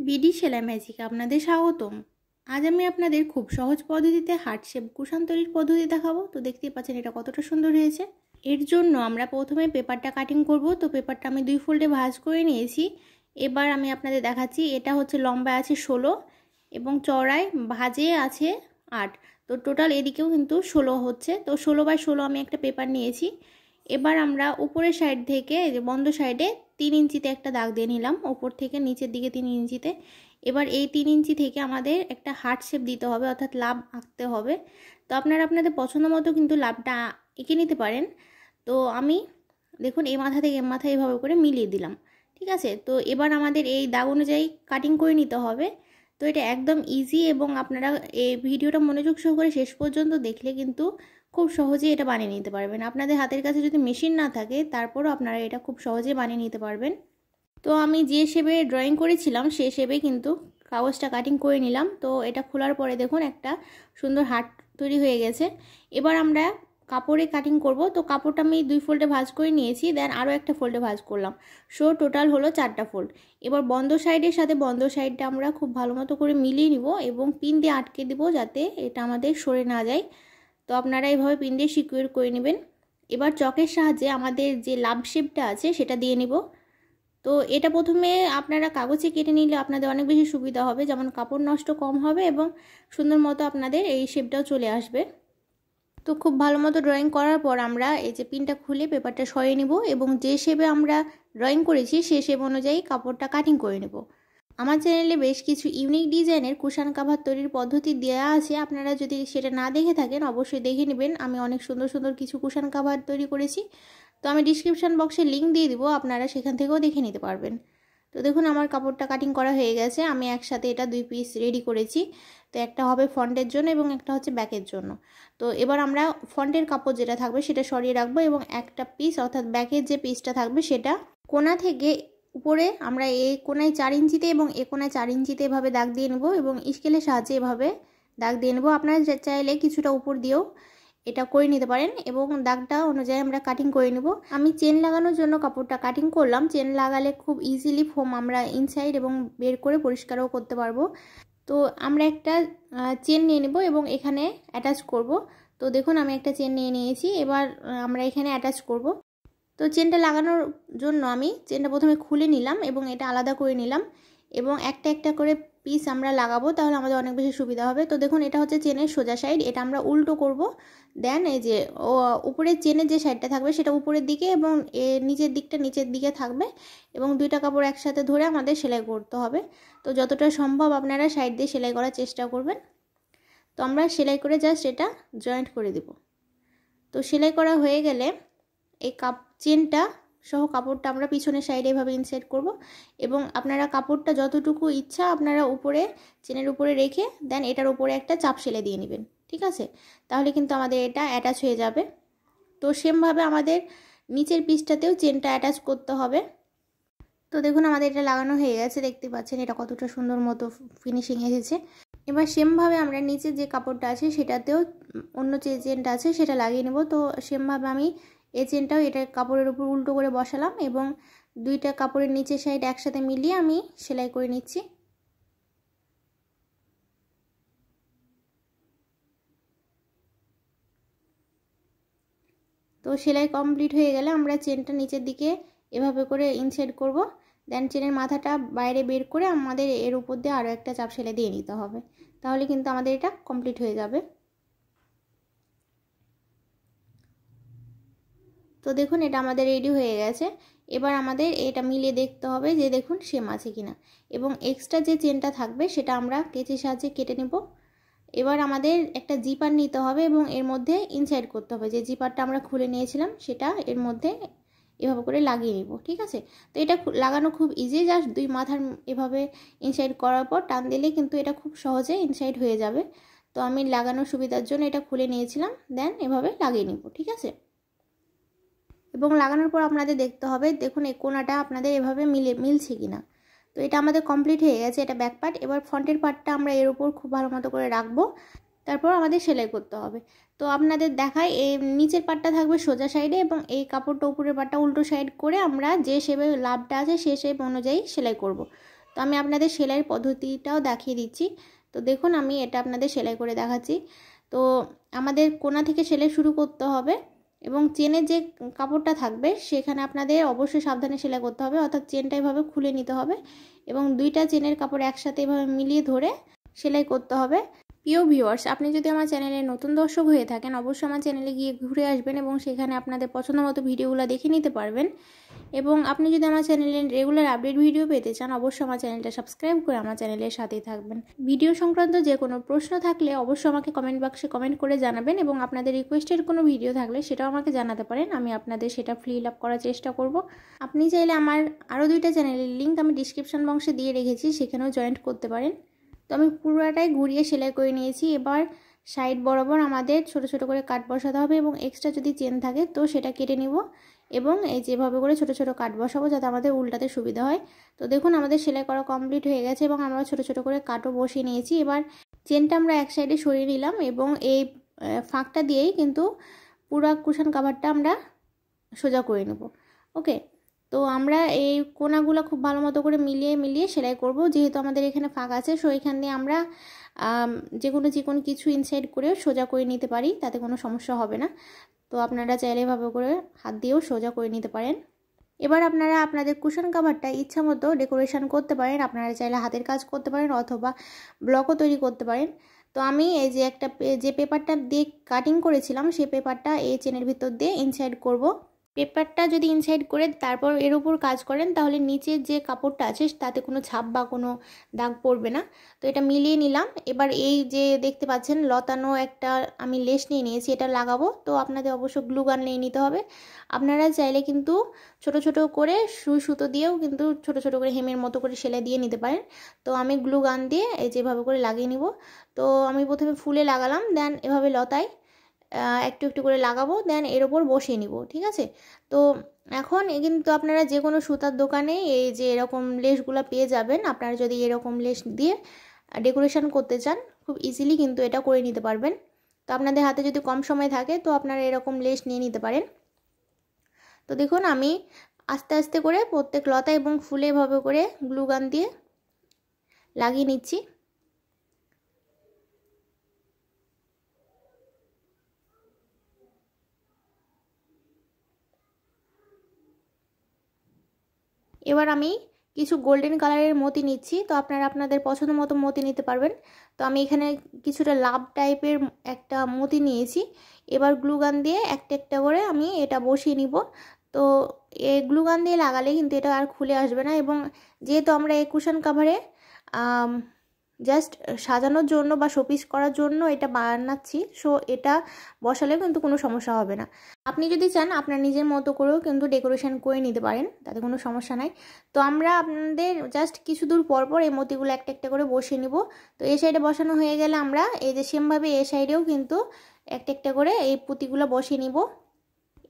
BD সেলাই ম্যাজিকে আপনাদের স্বাগতম। আজ আমি আপনাদের খুব সহজ পদ্ধতিতে হার্ট শেপ কুশন তৈরির পদ্ধতি দেখাবো। তো দেখতেই পাচ্ছেন এটা কতটা সুন্দর হয়েছে। এর জন্য আমরা প্রথমে পেপারটা কাটিং করব। তো পেপারটা আমি 2 ফোল্ডে ভাঁজ করে নিয়েছি। এবার আমি আপনাদের দেখাচ্ছি। এটা হচ্ছে লম্বায় আছে 16 এবং চওড়ায় ভাঁজে আছে 8। তো টোটাল এদিকেও কিন্তু 16 হচ্ছে। তো 16/16 আমি একটা পেপার নিয়েছি। এবার আমরা উপরের সাইড থেকে এই যে বন্ধ সাইডে 3 ইঞ্চিতে একটা দাগ দিয়ে নিলাম, উপর থেকে নিচের দিকে 3 ইঞ্চিতে। এবার এই 3 ইঞ্চি থেকে আমাদের একটা হার্ট শেপ দিতে হবে, অর্থাৎ লাভ আঁকতে হবে। তো আপনারা আপনাদের পছন্দ মতো কিন্তু লাভটা এঁকে নিতে পারেন। তো আমি দেখুন এই মাথা থেকে এই মাথা এইভাবে করে মিলিয়ে দিলাম, ঠিক আছে। তো এবার আমাদের এই দাগ অনুযায়ী কাটিং করে নিতে হবে। তো এটা একদম ইজি এবং আপনারা এই ভিডিওটা মনোযোগ সহকারে শেষ পর্যন্ত দেখলে কিন্তু খুব সহজেই এটা বানিয়ে নিতে পারবেন। আপনাদের হাতের কাছে যদি মেশিন না থাকে তারপরও আপনারা এটা খুব সহজে বানিয়ে নিতে পারবেন। তো আমি যে শেপে ড্রয়িং করেছিলাম সেই শেপে কিন্তু কাগজটা কাটিং করে নিলাম। তো এটা খোলার পরে দেখুন একটা সুন্দর হার্ট তৈরি হয়ে গেছে। এবার আমরা কাপড়ে কাটিং করব। তো কাপড়টা আমি 2 ফোল্ডে ভাঁজ করে নিয়েছি, দেন আরও একটা ফোল্ডে ভাঁজ করলাম। টোটাল হলো 4টা ফোল্ড। এবার বন্ধ সাইডের সাথে বন্ধ সাইডটা আমরা খুব ভালো মতো করে মিলিয়ে নিব এবং পিন দিয়ে আটকে দিব যাতে এটা আমাদের সরে না যায়। তো আপনারা এইভাবে পিন দিয়ে সিকিউর করে নেবেন। এবার চকের সাহায্যে আমাদের যে লাভ শেপটা আছে সেটা দিয়ে নিব। তো এটা প্রথমে আপনারা কাগজে কেটে নিলে আপনাদের অনেক বেশি সুবিধা হবে, যেমন কাপড় নষ্ট কম হবে এবং সুন্দর মতো আপনাদের এই শেপটাও চলে আসবে। তো খুব ভালো মতো ড্রয়িং করার পর আমরা এই যে পিনটা খুলে পেপারটা সরিয়ে নিব এবং যে শেপে আমরা ড্রয়িং করেছি সেই শেপ অনুযায়ী কাপড়টা কাটিং করে নেব। আমার চ্যানেলে বেশ কিছু ইউনিক ডিজাইনের কুশন কাভার তৈরির পদ্ধতি দেওয়া আছে, আপনারা যদি সেটা না দেখে থাকেন অবশ্যই দেখে নেবেন। আমি অনেক সুন্দর সুন্দর কিছু কুশন কাভার তৈরি করেছি। তো আমি ডিসক্রিপশন বক্সে লিঙ্ক দিয়ে দিব, আপনারা সেখান থেকেও দেখে নিতে পারবেন। তো দেখুন আমার কাপড়টা কাটিং করা হয়ে গেছে। আমি একসাথে এটা 2 পিস রেডি করেছি। তো একটা হবে ফ্রন্টের জন্য এবং একটা হচ্ছে ব্যাকের জন্য। তো এবার আমরা ফ্রন্টের কাপড় যেটা থাকবে সেটা সরিয়ে রাখবো এবং একটা পিস অর্থাৎ ব্যাকের যে পিসটা থাকবে সেটা কোণা থেকে উপরে আমরা এই কোণায় 4 ইঞ্চিতে এবং এই কোণায় 4 ইঞ্চিতে এভাবে দাগ দিয়ে নেব এবং স্কেলের সাহায্যে এভাবে দাগ দিয়ে নেব। আপনারা চাইলে কিছুটা উপর দিয়েও এটা করে নিতে পারেন এবং দাগটা অনুযায়ী আমরা কাটিং করে নেব। আমি চেন লাগানোর জন্য কাপড়টা কাটিং করলাম। চেন লাগালে খুব ইজিলি ফোম আমরা ইনসাইড এবং বের করে পরিষ্কারও করতে পারবো। তো আমরা একটা চেন নিয়ে নেব এবং এখানে অ্যাটাচ করব। তো দেখুন আমি একটা চেন নিয়ে নিয়েছি, এবার আমরা এখানে অ্যাটাচ করব। তো চেনটা লাগানোর জন্য আমি চেনটা প্রথমে খুলে নিলাম এবং এটা আলাদা করে নিলাম এবং একটা একটা করে পিস আমরা লাগাবো, তাহলে আমাদের অনেক বেশি সুবিধা হবে। তো দেখুন এটা হচ্ছে চেনের সোজা সাইড, এটা আমরা উল্টো করব। দেন এই যে উপরের চেনের যে সাইডটা থাকবে সেটা উপরের দিকে এবং নিচের দিকটা নিচের দিকে থাকবে এবং 2টা কাপড় একসাথে ধরে আমাদের সেলাই করতে হবে। তো যতটা সম্ভব আপনারা সাইড দিয়ে সেলাই করার চেষ্টা করবেন। তো আমরা সেলাই করে জাস্ট এটা জয়েন্ট করে দেব। তো সেলাই করা হয়ে গেলে এই চেনটা সহ কাপড়টা আমরা পিছনের সাইডে এভাবে ইনসার্ট করব এবং আপনারা কাপড়টা যতটুকু ইচ্ছা আপনারা উপরে চেনের উপরে রেখে দেন এটার উপরে একটা চাপ সেলাই দিয়ে নেবেন, ঠিক আছে। তাহলে কিন্তু আমাদের এটা অ্যাটাচ হয়ে যাবে। তো সেমভাবে আমাদের নিচের পিসটাতেও চেনটা অ্যাটাচ করতে হবে। তো দেখুন আমাদের এটা লাগানো হয়ে গেছে, দেখতে পাচ্ছেন এটা কতটা সুন্দর মতো ফিনিশিং এসেছে। এবার সেমভাবে আমরা নিচে যে কাপড়টা আছে সেটাতেও অন্য যে চেনটা আছে সেটা লাগিয়ে নেব। তো সেমভাবে আমি এই চেনটাও এটা কাপড়ের উপর উল্টো করে বসালাম এবং 2টা কাপড়ের নিচের সাইড একসাথে মিলিয়ে আমি সেলাই করে নিচ্ছি। তো সেলাই কমপ্লিট হয়ে গেলে আমরা চেনটা নিচের দিকে এভাবে করে ইনসার্ট করব। দেন চেনের মাথাটা বাইরে বের করে আমাদের এর উপর দিয়ে আরও একটা চাপ সেলাই দিয়ে নিতে হবে, তাহলে কিন্তু আমাদের এটা কমপ্লিট হয়ে যাবে। তো দেখুন এটা আমাদের রেডি হয়ে গেছে। এবার আমাদের এটা মিলিয়ে দেখতে হবে যে দেখুন সেম আছে কিনা এবং এক্সট্রা যে চেনটা থাকবে সেটা আমরা কেচির সাহায্যে কেটে নেব। এবার আমাদের একটা জিপার নিতে হবে এবং এর মধ্যে ইনসাইড করতে হবে। যে জিপারটা আমরা খুলে নিয়েছিলাম সেটা এর মধ্যে এভাবে করে লাগিয়ে নিব, ঠিক আছে। তো এটা লাগানো খুব ইজি, জাস্ট 2 মাথার এভাবে ইনসাইড করার পর টান দিলে কিন্তু এটা খুব সহজে ইনসাইড হয়ে যাবে। তো আমি লাগানোর সুবিধার জন্য এটা খুলে নিয়েছিলাম, দেন এভাবে লাগিয়ে নিব, ঠিক আছে। এবং লাগানোর পর আপনাদের দেখতে হবে দেখুন এই কোণাটা আপনাদের এভাবে মিলছে কিনা। তো এটা আমাদের কমপ্লিট হয়ে গেছে, এটা ব্যাক পার্ট। এবার ফ্রন্টের পার্টটা আমরা এর উপর খুব ভালো মতো করে রাখবো, তারপর আমাদের সেলাই করতে হবে। তো আপনাদের দেখাই এই নিচের পার্টটা থাকবে সোজা সাইডে এবং এই কাপড়টা উপরের পার্টটা উল্টো সাইড করে আমরা যে শেপে লাভটা আছে সেই শেপ অনুযায়ী সেলাই করব। তো আমি আপনাদের সেলাইয়ের পদ্ধতিটাও দেখিয়ে দিচ্ছি। তো দেখুন আমি এটা আপনাদের সেলাই করে দেখাচ্ছি। তো আমাদের কোণা থেকে সেলাই শুরু করতে হবে এবং চেনের যে কাপড়টা থাকবে সেখানে আপনাদের অবশ্যই সাবধানে সেলাই করতে হবে, অর্থাৎ চেনটা এভাবে খুলে নিতে হবে এবং দুইটা চেনের কাপড় একসাথে এভাবে মিলিয়ে ধরে সেলাই করতে হবে। প্রিয় ভিউয়ার্স, আপনি যদি আমার চ্যানেলে নতুন দর্শক হয়ে থাকেন অবশ্যই আমার চ্যানেলে গিয়ে ঘুরে আসবেন এবং সেখানে আপনাদের পছন্দ মতো ভিডিওগুলো দেখে নিতে পারবেন। এবং আপনি যদি আমার চ্যানেলে রেগুলার আপডেট ভিডিও পেতে চান অবশ্যই আমার চ্যানেলটা সাবস্ক্রাইব করে আমার চ্যানেলের সাথেই থাকবেন। ভিডিও সংক্রান্ত যে কোনো প্রশ্ন থাকলে অবশ্যই আমাকে কমেন্ট বক্সে কমেন্ট করে জানাবেন এবং আপনাদের রিকোয়েস্টের কোনো ভিডিও থাকলে সেটাও আমাকে জানাতে পারেন, আমি আপনাদের সেটা ফিল আপ করার চেষ্টা করব। আপনি চাইলে আমার আরও দুইটা চ্যানেলের লিঙ্ক আমি ডিসক্রিপশন বক্সে দিয়ে রেখেছি, সেখানেও জয়েন্ট করতে পারেন। তো আমি পুরোটাই ঘুরিয়ে সেলাই করে নিয়েছি। এবার সাইড বরাবর আমাদের ছোট ছোট করে কাট বসাতে হবে এবং এক্সট্রা যদি চেন থাকে তো সেটা কেটে নিব এবং এই যেভাবে করে ছোট ছোট কাট বসাবো যাতে আমাদের উল্টাতে সুবিধা হয়। তো দেখুন আমাদের সেলাই করা কমপ্লিট হয়ে গেছে এবং আমরা ছোট ছোট করে কাটও বসিয়ে নিয়েছি। এবার চেনটা আমরা এক সাইডে সরিয়ে নিলাম এবং এই ফাঁকটা দিয়েই কিন্তু পুরো কুশন কাভারটা আমরা সোজা করে নেব। ওকে, তো আমরা এই কোনাগুলো খুব ভালো মতো করে মিলিয়ে মিলিয়ে সেলাই করব, যেহেতু আমাদের এখানে ফাঁক আছে। সো এখান দিয়ে আমরা যে কোনো চিকন কিছু ইনসাইড করেও সোজা করে নিতে পারি, তাতে কোনো সমস্যা হবে না। তো আপনারা চাইলে এভাবে করে হাত দিয়েও সোজা করে নিতে পারেন। এবার আপনারা আপনাদের কুশন কাভারটা ইচ্ছা মতো ডেকোরেশন করতে পারেন। আপনারা চাইলে হাতের কাজ করতে পারেন অথবা ব্লকও তৈরি করতে পারেন। তো আমি এই যে যে পেপারটা দিয়ে কাটিং করেছিলাম সেই পেপারটা এই চেনের ভিতর দিয়ে ইনসাইড করব। পেপারটা যদি ইনসাইড করে তারপর এর উপর কাজ করেন তাহলে নিচের যে কাপড়টা আছে তাতে কোনো ছাপ বা কোনো দাগ পড়বে না। তো এটা মিলিয়ে নিলাম। এবার এই যে দেখতে পাচ্ছেন লতানো একটা আমি লেস নিয়ে নিয়েছি, এটা লাগাবো। তো আপনাদের অবশ্য গ্লু গান নিয়ে নিতে হবে। আপনারা চাইলে কিন্তু ছোট ছোট করে সুই সুতো দিয়েও কিন্তু ছোট ছোট করে হেমের মতো করে সেলাই দিয়ে নিতে পারেন। তো আমি গ্লু গান দিয়ে এই যেভাবে করে লাগিয়ে নিব। তো আমি প্রথমে ফুলে লাগালাম, দেন এভাবে লতায় একটু একটু করে লাগাবো, দেন এর ওপর বসিয়ে নিব। ঠিক আছে, তো এখন কিন্তু আপনারা যে কোনো সুতার দোকানে এই যে এরকম লেসগুলো পেয়ে যাবেন। আপনারা যদি এরকম লেস দিয়ে ডেকোরেশন করতে চান খুব ইজিলি কিন্তু এটা করে নিতে পারবেন। তো আপনাদের হাতে যদি কম সময় থাকে তো আপনারা এরকম লেস নিয়ে নিতে পারেন। তো দেখুন আমি আস্তে আস্তে করে প্রত্যেক লতা এবং ফুলে এভাবে করে গ্লু গান দিয়ে লাগিয়ে নিচ্ছি। এবার আমি কিছু গোল্ডেন কালারের মতি নিচ্ছি। তো আপনারা আপনাদের পছন্দ মতো মতি নিতে পারবেন। তো আমি এখানে কিছুটা লাভ টাইপের একটা মতি নিয়েছি। এবার গ্লু গান দিয়ে একটা একটা করে আমি এটা বসিয়ে নিব। তো এই গ্লু গান দিয়ে লাগালে কিন্তু এটা আর খুলে আসবে না এবং যেহেতু আমরা এই কুশন কাভারে জাস্ট সাজানোর জন্য বা শোপিস করার জন্য এটা বানাচ্ছি, সো এটা বসালেও কিন্তু কোনো সমস্যা হবে না। আপনি যদি চান আপনার নিজের মতো করেও কিন্তু ডেকোরেশন করে নিতে পারেন, তাতে কোনো সমস্যা নাই। তো আমরা আপনাদের জাস্ট কিছু দূর পর পর এই মতিগুলো একটা একটা করে বসিয়ে নিব। তো এই সাইডে বসানো হয়ে গেলে আমরা এই যে সেমভাবে এই সাইডেও কিন্তু একটা একটা করে এই পুঁতিগুলো বসিয়ে নিব।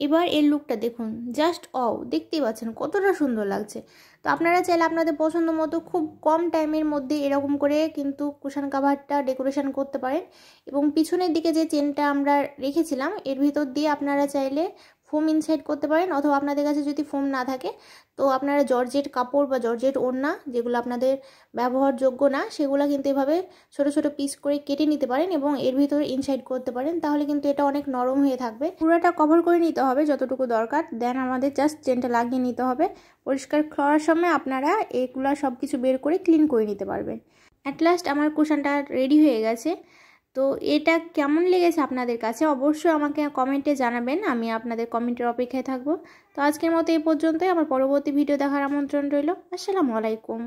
এবার এর লুকটা দেখুন, জাস্ট দেখতেই পাচ্ছেন কতটা সুন্দর লাগছে। তো আপনারা চাইলে আপনাদের পছন্দ মতো খুব কম টাইমের মধ্যে এরকম করে কিন্তু কুশন কাভারটা ডেকোরেশন করতে পারেন। এবং পিছনের দিকে যে চেনটা আমরা রেখেছিলাম এর ভিতর দিয়ে আপনারা চাইলে ফোম ইনসাইড করতে পারেন, অথবা আপনাদের কাছে যদি ফোম না থাকে তো আপনারা জর্জেট কাপড় বা জর্জেট ওড়না যেগুলো আপনাদের ব্যবহারযোগ্য না সেগুলো কিন্তু এভাবে ছোট ছোট পিস করে কেটে নিতে পারেন এবং এর ভিতরে ইনসাইড করতে পারেন। তাহলে কিন্তু এটা অনেক নরম হয়ে থাকবে। পুরোটা কভার করে নিতে হবে যতটুকু দরকার, দেন আমাদের জাস্ট চেনটা লাগিয়ে নিতে হবে। পরিষ্কার করার সময় আপনারা এগুলো সব কিছু বের করে ক্লিন করে নিতে পারবেন। অ্যাট লাস্ট আমার কুশনটা রেডি হয়ে গেছে। তো এটা কেমন লেগেছে আপনাদের কাছে অবশ্যই আমাকে কমেন্টে জানাবেন, আমি আপনাদের কমেন্টের অপেক্ষায় থাকবো। তো আজকের মতো এই পর্যন্তই। আমার পরবর্তী ভিডিও দেখার আমন্ত্রণ রইল। আসসালামু আলাইকুম।